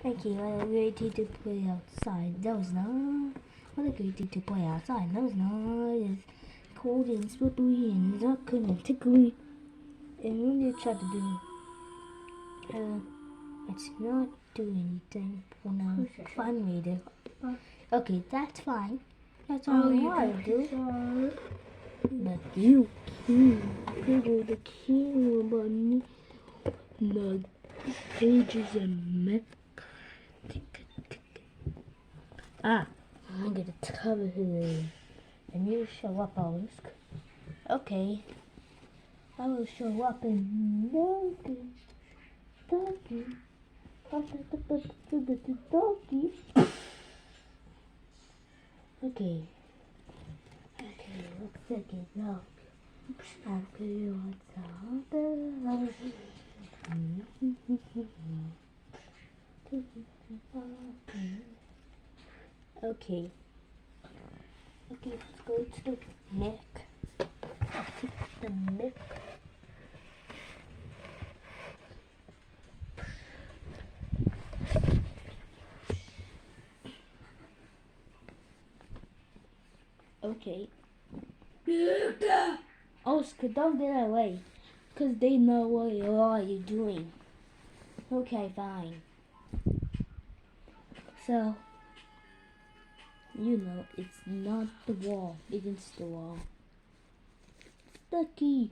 Okay, what a great day to play outside. That was nice. What a great day to play outside. That was nice. It's cold and slippery and dark and tickly. And when you try to do it's not doing anything for now. Fun reader. Okay, that's fine. That's all you want to do. But you can't Google the camera button. The pages and map. I'm gonna cover her. And you show up, Olisk. Okay. I will show up in doggy. Okay. Okay, looks like it's now. Okay, what's up? Okay. Okay, let's go to the neck. The neck. Okay. Oscar, don't get away. Because they know what you're doing. Okay, fine. So, you know, it's not the wall. It's the wall. Ducky,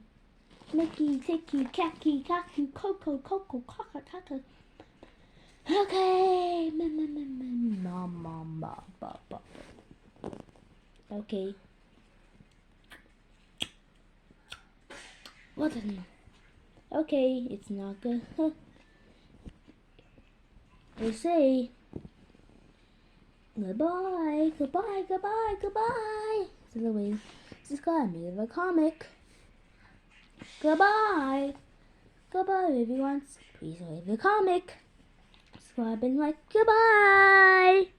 Mickey, Ticky, Cacky, Cocky, Coco, Coco, Coca, Coca. Okay. Okay. What is it? Okay, it's not good. We'll say goodbye. So the way subscribe me to the comic. Goodbye, everyone. Please leave a comic. Subscribe and like. Goodbye.